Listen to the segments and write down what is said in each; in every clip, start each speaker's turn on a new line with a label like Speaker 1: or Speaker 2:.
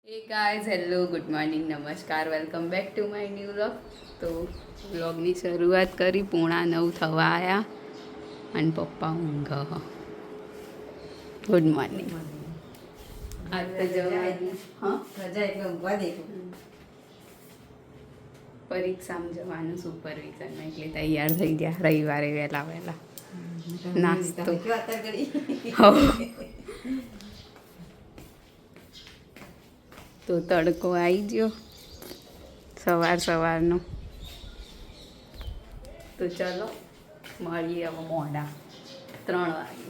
Speaker 1: हे guys hello good morning નમસ્કાર welcome back to my new vlog. તો વ્લોગની શરૂઆત કરી 8:30 થવા આવ્યા અને પપ્પા ઊંઘ. Good morning. આજ તો જવાનું હા
Speaker 2: રજા એટલે ઊંઘવા દે.
Speaker 1: પરીક્ષામાં જવાનું સુપરવિઝન એટલે તૈયાર થઈ ગયા રવિવારે વહેલા વહેલા નાસ્તો તો તડકો આવી ગયો સવારનો. તો ચલો મળીએ હવે મોડા 3 વાગે.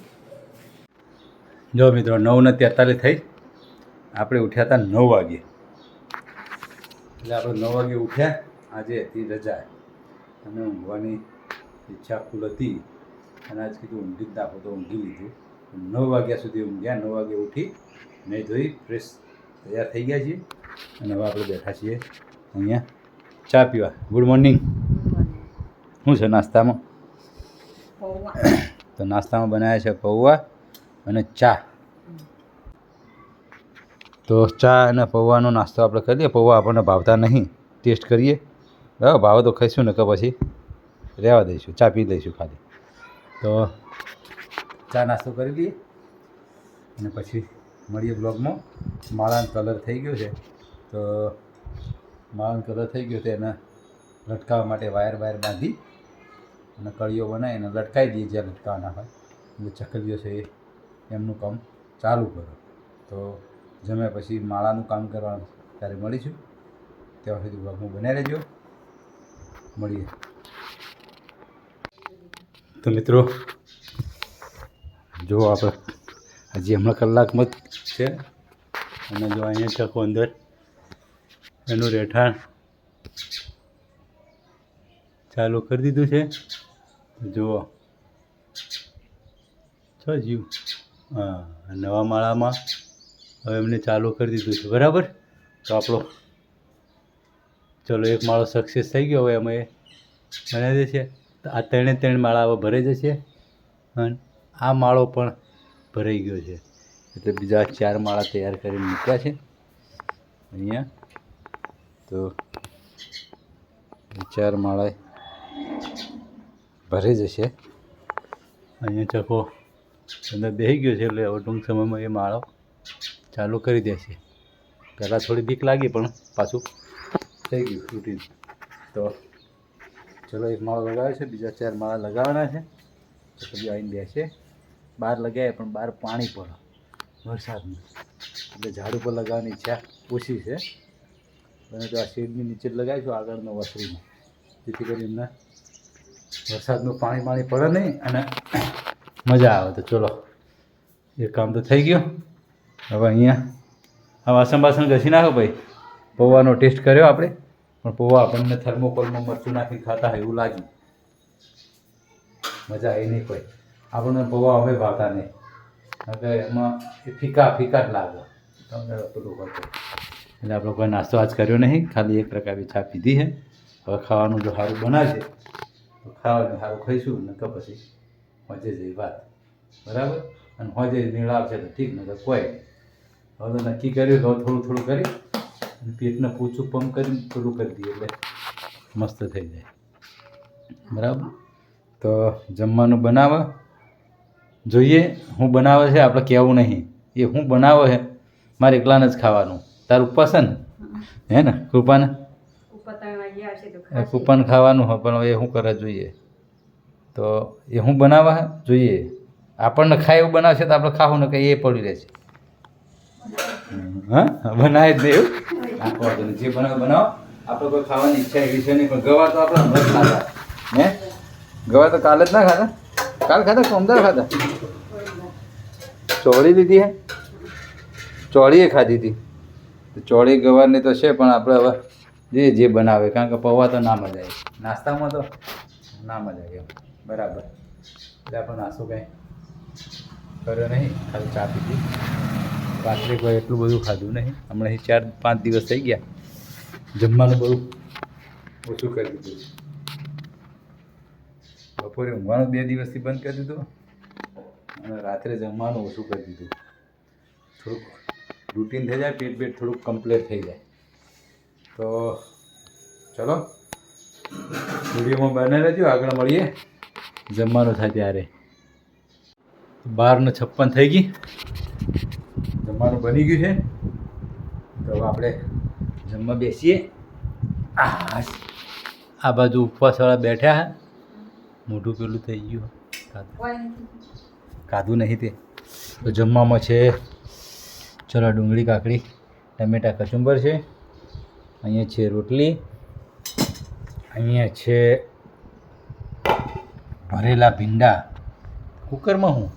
Speaker 3: જો મિત્રો 9:43 થઈ. આપણે ઉઠ્યા હતા 9 વાગે. એટલે આપણે 9 વાગે ઉઠ્યા. આજે હતી રજા અને ઊંઘવાની ઈચ્છા ફૂલ હતી અને આજ કીધું ઊંઘી જ નાખો તો ઊંઘી લીધું. 9 વાગ્યા સુધી ઊંઘ્યા. 9 વાગે ઉઠી નહીં ધોઈ ફ્રેશ તૈયાર થઈ ગયા છીએ અને હવે આપણે બેઠા છીએ અહીંયા ચા પીવા. Good morning. શું છે નાસ્તામાં? તો નાસ્તામાં બનાવ્યા છે પૌવા અને ચા. તો ચા અને પૌવાનો નાસ્તો આપણે કરીએ. પૌવા આપણને ભાવતા નહીં, ટેસ્ટ કરીએ. બરાબર, ભાવે તો ખાઈશું ને કે પછી રહેવા દઈશું, ચા પી લઈશું ખાલી. તો ચા નાસ્તો કરી લઈએ અને પછી મળીએ બ્લોગમાં. માળાનો કલર થઈ ગયો છે તો માળાનો કલર થઈ ગયો તો એને લટકાવવા માટે વાયર બાંધી અને કળીઓ બનાવીને લટકાવી દઈએ જ્યાં લટકાવવાના હોય. એટલે ચકલીઓ છે એમનું કામ ચાલુ કરો. તો જમ્યા પછી માળાનું કામ કરવાનું ત્યારે મળીશું. ત્યાં સુધી બ્લોગમાં બનાવી રહેજો. મળીએ. તો મિત્રો જો આપણે હજી હમણાં કલાકમાં જ છે અને જો અહીંયા ચકો અંદર એનું રહેઠાણ ચાલુ કરી દીધું છે. જુઓ છો જીવ. હા, નવા માળામાં હવે એમને ચાલુ કરી દીધું છે. બરાબર. તો આપણો ચલો એક માળો સક્સેસ થઈ ગયો. હવે અમે બનાવી દઈએ છીએ. તો આ 3 માળા હવે ભરાઈ જશે અને આ માળો પણ ભરાઈ ગયો છે. એટલે બીજા 4 માળા તૈયાર કરીને મૂક્યા છે અહીંયા. તો 4 માળા ભરાઈ જશે. અહીંયા ચકો અંદર બેસી ગયો છે એટલે હવે ટૂંક સમયમાં એ માળો ચાલુ કરી દેશે. પહેલાં થોડી બીક લાગી પણ પાછું થઈ ગયું રૂટીન. તો ચલો એક માળો લગાવ્યો છે, બીજા 4 માળા લગાવવાના છે. તો પછી આવીને બેસે. બહાર લગાવ્યા પણ બહાર પાણી પડે વરસાદનું, એટલે ઝાડ ઉપર લગાવવાની ઈચ્છા ઓછી છે. અને તો આ શેડની નીચે જ લગાવીશું આગળનો વસરીમાં, જેથી કરી એમને વરસાદનું પાણી પડે નહીં અને મજા આવે. તો ચલો એ કામ તો થઈ ગયું. હવે અહીંયા આ વાસણ ઘસી નાખો ભાઈ. પૌવાનો ટેસ્ટ કર્યો આપણે, પણ પૌવા આપણને થર્મોકોલમાં મરચું નાખી ખાતા હોય એવું લાગ્યું. મજા આવી નહીં કોઈ. આપણને પૌવા હવે ભાવતા નહીં, કારણ કે એમાં એ ફીકા જ લાગે તમને પેલું હોય. એટલે આપણે કોઈ નાસ્તો આજ કર્યો નહીં, ખાલી એક પ્રકારની ચા પીધી છે. હવે ખાવાનું જો સારું બનાવશે તો ખાવાનું સારું ખાઈશું, ને તો પછી હોજે જઈ વાત. બરાબર. અને હોજે નીળ આવશે તો ઠીક, ને તો કોઈ હવે તો નક્કી કર્યું કે હવે થોડું કરી અને પેટને પૂછું પંપ કરીને પેલું કરી દઈએ એટલે મસ્ત થઈ જાય. બરાબર. તો જમવાનું બનાવે જોઈએ. હું બનાવે છે આપણે કહેવું નહીં, એ હું બનાવે છે મારે એકલાને જ ખાવાનું. તારું પસંદ હે ને કૃપાને? કૃપાને ખાવાનું હોય પણ એ શું કરે જોઈએ. તો એ હું બનાવવા જોઈએ. આપણને ખાય એવું બનાવશે તો આપણે ખાવું ને કંઈ એ પડી રહેશે. હા, બનાવે જ નહીં એવું. જે બનાવો આપણે કોઈ ખાવાની ઈચ્છા એવી છે નહીં. પણ ગવા તો આપણે હમણાં જ ખાતા હે. ગવા તો કાલે જ ના ખાતા. કાલ ખાતા કોમદાર ખાતા. ચોળી લીધી હે, ચોળીએ ખાધી હતી. તો ચોળી ગવારની તો છે પણ આપણે હવે જે બનાવે, કારણ કે પૌવા તો ના મજા આવે, નાસ્તામાં તો ના મજા આવે. બરાબર. એટલે આપણે નાસ્તો કંઈ કર્યો નહીં, ખાલી ચા પીધી. રાત્રે કોઈ એટલું બધું ખાધું નહીં. હમણાં 4-5 દિવસ થઈ ગયા જમવાનું બધું ઓછું કરી દીધું. બપોરે ઊંઘવાનું 2 દિવસથી બંધ કરી દીધું અને રાત્રે જમવાનું ઓછું કરી દીધું. થોડુંક રૂટીન થઈ જાય, પેટ થોડુંક કમ્પ્લીટ થઈ જાય. તો ચલો વિડીયોમાં બને રહેજો, આગળ મળીએ જમવાનું થાય ત્યારે. 12:56 થઈ ગઈ, જમવાનું બની ગયું છે. તો હવે આપણે જમવા બેસીએ. આ બાજુ ઉપવાસવાળા બેઠા હે, મોઢું પેલું થઈ ગયું, ખાધું નહીં તે. તો જમવામાં છે ચલો ડુંગળી કાકડી ટમેટા કચુંબર છે, અહીંયા છે રોટલી, અહીંયા છે ભરેલા ભીંડા કુકરમાં, હું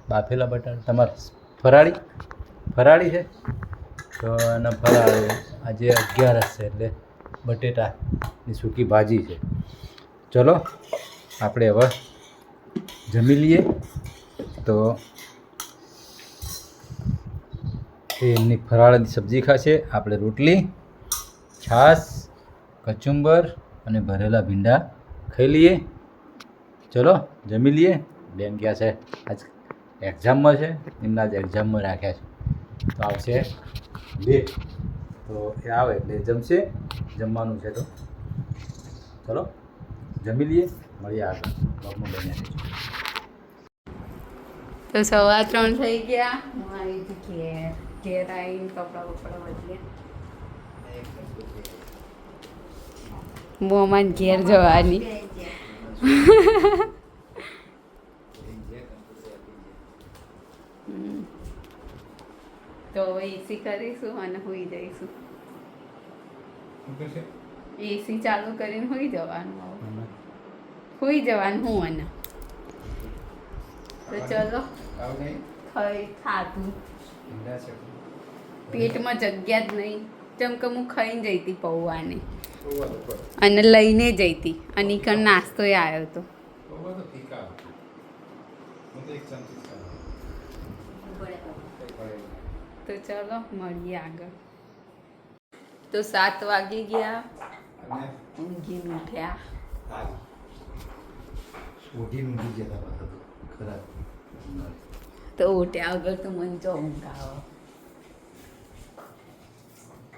Speaker 3: બાફેલા બટાટા, તમારે ફરાળી છે. તો એના ફરાળી આજે 11 છે એટલે બટેટાની સૂકી ભાજી છે. ચલો આપણે હવે જમી લઈએ. તો એમની ફરાળની સબ્જી ખાશે, આપણે રોટલી, છાશ, કચુંબર અને ભરેલા ભીંડા ખાઈ લઈએ. ચલો જમી લઈએ. બેન ક્યાં છે? આજ એક્ઝામમાં છે, એમના જ એક્ઝામમાં રાખ્યા છે. તો આવશે 2, તો એ આવે એટલે જમશે. જમવાનું છે તો ચલો જમી લઈએ, મળીએ આગળ બ્લોગમાં બન્યા રહેજો.
Speaker 1: તો 3:15 થઈ ગયા. હું આવી હતી ઘેર આવીને કપડાં બદલ્યા. મોમાન ઘેર જવાની. તો હવે એસી કરીશું અને હોઈ જઈશું. એસી ચાલુ કરીને હોઈ જવાનું. હોઈ જવાનું હું અને તો ચલો ખાધું. પેટમાં જગ્યા જ નહીં, જેમ કે હું ખાઈને જઈ હતી પૌવાને અને લઈને જઈ હતી, અને કણ નાસ્તો આવ્યો હતો. તો ચલો મળીએ આગળ. તો 7 વાગી ગયા, ઊંઘીને ઉઠ્યા. તો ઉઠ્યા વગર તો મને જો ઊંઘ આવે.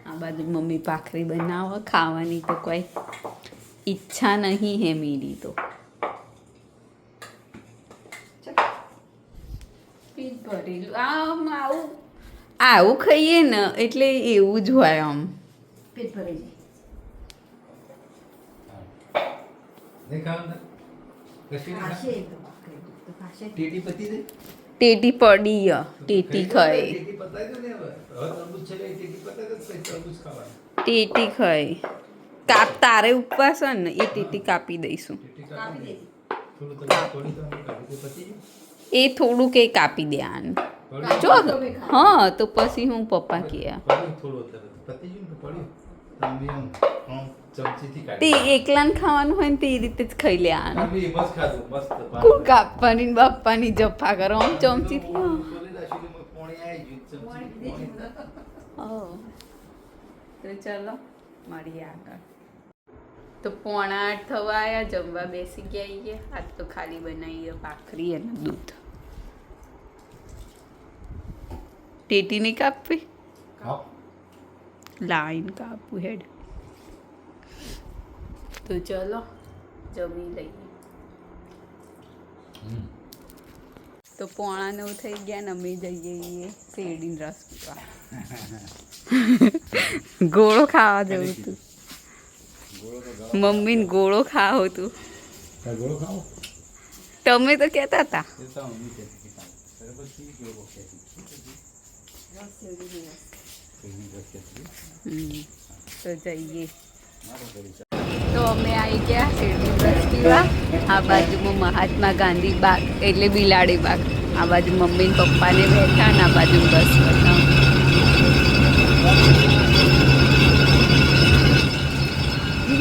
Speaker 1: આ બાજુ મમ્મી ભાખરી બનાવો, ખાવાની તો કોઈ ઈચ્છા નહીં હે મેરી. તો પેટ ભરેલું આમ આવું ખાઈએ ને એટલે એવું જ હોય, આમ પેટ ભરાઈ જાય. ટેટી પડી ટેટી ખાય, ટેટી ખાય. તારે ઉપવાસ હોય ને એ ટેટી કાપી દઈશું. એ થોડું કે કાપી દે આનું જો. હા તો પછી હું પપ્પા કહે તે એકલાને ખાવાનું હોય ને તે રીતે જ ખાઈ લે. આનું કુલ કાપવાની બાપાની જફા કરો આમ ચમચીથી. તો ચલો મળીએ આગળ. તો 7:45 થવા આવ્યા, જમવા બેસી ગયા. આજ તો ખાલી બનાવીએ ભાખરી અને દૂધ. ટેટી નહીં કાપવી, લાઈન કાપવું હેડ. તો ચલો જમી લઈએ. તો 8:45 થઈ ગયા ને અમે જઈએ શેરડીનો રસ પીવા. ગોળો ખાવા જવું તું, મમ્મીને ગોળો ખાવો તું. તમે તો કહેતા હતા. તો જઈએ. તો અમે આવી ગયા શેરડીનો રસ પીવા. આ બાજુમાં મહાત્મા ગાંધી બાગ એટલે બિલાડી બાગ. આ બાજુ મમ્મી ને પપ્પાને બેઠા ને આ બાજુ બસ બતાવ.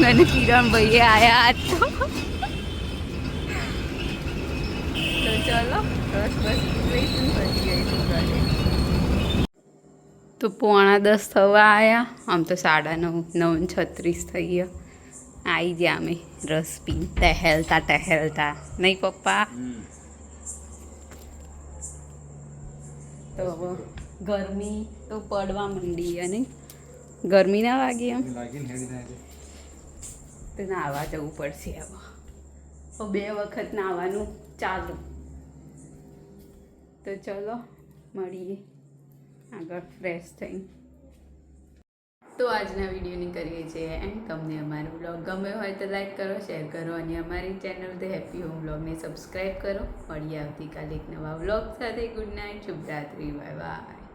Speaker 1: અને કિરણ ભાઈએ આયા તો ચલો રસ બસ લઈશું પછી જઈશું ઘરે. તો 9:45 થવા આવ્યા. આમ તો 9:30 9:36 થઈ ગયા. આવી ગયા અમે રસ પી ટહેલતા નહીં પપ્પા? તો ગરમી તો પડવા માંડી અને ગરમી ના વાગી એમ તો નાહવા જવું પડશે હવે. તો 2 વખત નાહવાનું ચાલુ. તો ચલો મળીએ આગળ ફ્રેશ થઈને. તો આજના વિડીયોની કરીએ છીએ એન્ડ. તમને અમારો બ્લોગ ગમ્યો હોય તો લાઈક કરો, શેર કરો અને અમારી ચેનલ ધ હેપી હોમ બ્લોગને સબસ્ક્રાઈબ કરો. મળીએ આવતીકાલે એક નવા બ્લોગ સાથે. ગુડ નાઇટ, શુભરાત્રી, બાય બાય.